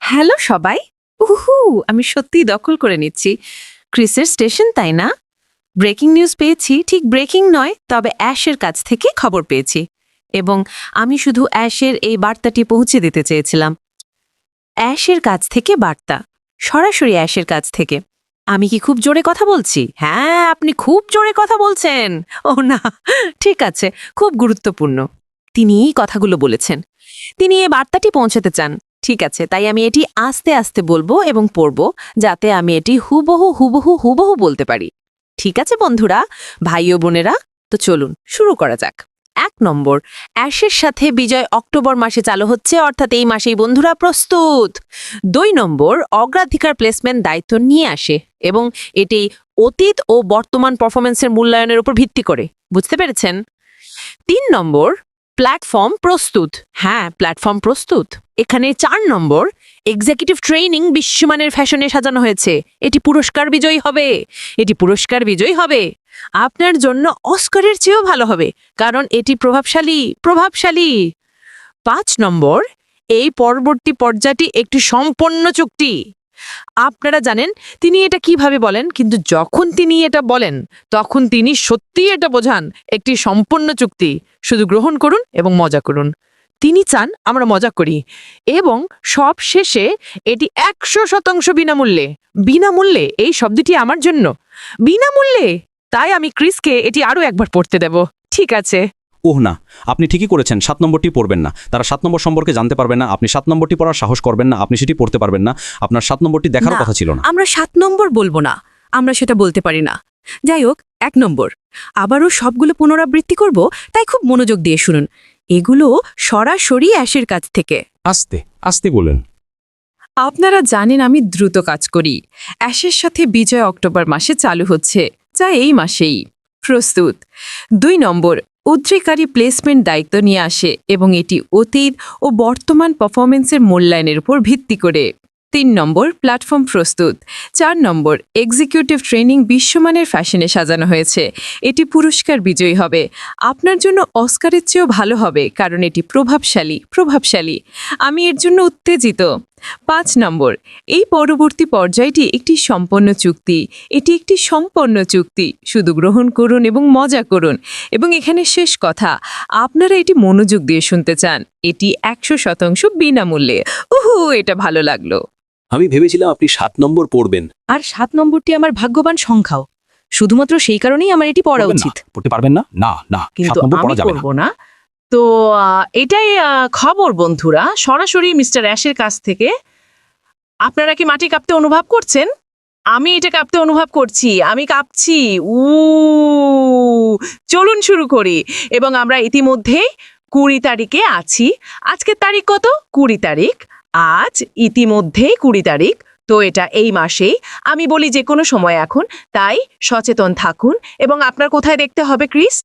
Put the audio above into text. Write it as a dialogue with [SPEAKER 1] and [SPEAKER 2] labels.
[SPEAKER 1] Hello সবাই। উহু, আমি সত্যিই দখল করে নিচ্ছি। ক্রিসের স্টেশন, তাই না? ব্রেকিং নিউজ পেয়েছি, ঠিক ব্রেকিং নয়, তবে অ্যাশের কাছ থেকে খবর পেয়েছি। এবং আমি শুধু অ্যাশের এই বার্তাটি পৌঁছে দিতে চেয়েছিলাম। অ্যাশের কাছ থেকে বার্তা, সরাসরি অ্যাশের কাছ থেকে। আমি কি খুব জোরে কথা বলছি? হ্যাঁ, আপনি খুব জোরে কথা বলছেন। ও না, ঠিক আছে, খুব গুরুত্বপূর্ণ। তিনি এই কথাগুলো বলেছেন। তিনি এই বার্তাটি পৌঁছাতে চান। ঠিক আছে, তাই আমি এটি আস্তে আস্তে বলবো এবং পড়ব, যাতে আমি এটি হুবহু হুবহু হুবহু বলতে পারি। ঠিক আছে বন্ধুরা, ভাই ও বোনেরা, তো চলুন শুরু করা যাক। ১ নম্বর, অ্যাশের সাথে বিজয় অক্টোবর মাসে চালু হচ্ছে, অর্থাৎ এই মাসেই বন্ধুরা প্রস্তুত। ২ নম্বর, অগ্রাধিকার প্লেসমেন্ট দায়িত্ব নিয়ে আসে এবং এটি অতীত ও বর্তমান পারফরমেন্সের মূল্যায়নের উপর ভিত্তি করে। বুঝতে পেরেছেন? ৩ নম্বর, প্ল্যাটফর্ম প্রস্তুত। হ্যাঁ, প্ল্যাটফর্ম প্রস্তুত। এখানে ৪ নম্বর, এক্সিকিউটিভ ট্রেনিং বিশ্বমানের ফ্যাশনে সাজানো হয়েছে। এটি পুরস্কার বিজয়ী হবে। এটি পুরস্কার বিজয়ী হবে। আপনার জন্য অস্কারের চেয়েও ভালো হবে, কারণ এটি প্রভাবশালী প্রভাবশালী। ৫ নম্বর, এই পরবর্তী পর্যায়টি একটি সম্পন্ন চুক্তি। আপনারা জানেন তিনি এটা কিভাবে বলেন, কিন্তু যখন তিনি এটা বলেন তখন তিনি সত্যিই এটা বোঝান। একটি সম্পন্ন চুক্তি। শুধু গ্রহণ করুন এবং মজা করুন। তিনি চান আমরা মজা করি। এবং সব শেষে এটি ১০০% বিনামূল্যে। বিনামূল্যে, এই শব্দটি আমার জন্য বিনামূল্যে। তাই আমি ক্রিসকে এটি আরও একবার পড়তে দেব। ঠিক আছে।
[SPEAKER 2] ওহ না, আপনি ঠিকই করেছেন, ৭ নম্বরটি পড়বেন না। তারা ৭ নম্বর সম্পর্কে জানতে পারবে না। আপনি ৭ নম্বরটি পড়ার সাহস করবেন না। আপনি সেটি পড়তে পারবেন না। আপনার ৭ নম্বরটি দেখারও
[SPEAKER 3] না,
[SPEAKER 2] কথা ছিল না।
[SPEAKER 3] আমরা ৭ নম্বর বলবো না, আমরা সেটা বলতে পারি না। যাই হোক, ১ নম্বর, আবারও সবগুলো পুনরাবৃত্তি করব, তাই খুব মনোযোগ দিয়ে শুনুন। এগুলো সরাসরি অ্যাশের কাছ থেকে।
[SPEAKER 2] আস্তে আস্তে বলেন।
[SPEAKER 3] আপনারা জানেন আমি দ্রুত কাজ করি। অ্যাশের সাথে বিজয় অক্টোবর মাসে চালু হচ্ছে, যা এই মাসেই প্রস্তুত। ২ নম্বর, উদ্রেকারী প্লেসমেন্ট দায়িত্ব নিয়ে আসে এবং এটি অতীত ও বর্তমান পারফরমেন্সের মূল্যায়নের উপর ভিত্তি করে। ৩ নম্বর, প্ল্যাটফর্ম প্রস্তুত। ৪ নম্বর, এক্সিকিউটিভ ট্রেনিং বিশ্বমানের ফ্যাশনে সাজানো হয়েছে। এটি পুরস্কার বিজয়ী হবে। আপনার জন্য অস্কারের চেয়েও ভালো হবে, কারণ এটি প্রভাবশালী প্রভাবশালী। আমি এর জন্য উত্তেজিত। ৫ নম্বর, এই পরবর্তী পর্যায়টি একটি সম্পন্ন চুক্তি। এটি একটি সম্পন্ন চুক্তি। শুধু গ্রহণ করুন এবং মজা করুন। এবং এখানে শেষ কথা, আপনারা এটি মনোযোগ দিয়ে শুনতে চান। এটি ১০০% বিনামূল্যে। উহু, এটা ভালো লাগলো।
[SPEAKER 4] আমি ভেবেছিলাম আপনি ৭ নম্বর পড়বেন।
[SPEAKER 3] আর ৭ নম্বরটি আমার ভাগ্যবান সংখ্যাও। শুধুমাত্র সেই কারণেই আমার এটি পড়া
[SPEAKER 2] পড়বেন না,
[SPEAKER 3] উচিত।
[SPEAKER 2] পড়তে পারবেন না? না না, ৭
[SPEAKER 1] কিন্তু
[SPEAKER 2] নম্বর
[SPEAKER 1] আমি
[SPEAKER 2] পড়া যাবে না।
[SPEAKER 1] করব না। তো এটাই খবর বন্ধুরা, সরাসরি মিস্টার অ্যাশের কাছ থেকে। আপনারা কি মাটি কাঁপতে অনুভব করছেন? আমি এটা কাঁপতে অনুভব করছি। আমি কাঁপছি। চলুন শুরু করি। এবং আমরা ইতিমধ্যেই ২০ তারিখে আছি। আজকের তারিখ কত? ২০ তারিখ। আজ ইতিমধ্যেই ২০ তারিখ। তো এটা এই মাসেই। আমি বলি যে কোনো সময় এখন। তাই সচেতন থাকুন। এবং আপনার কোথায় দেখতে হবে ক্রিস?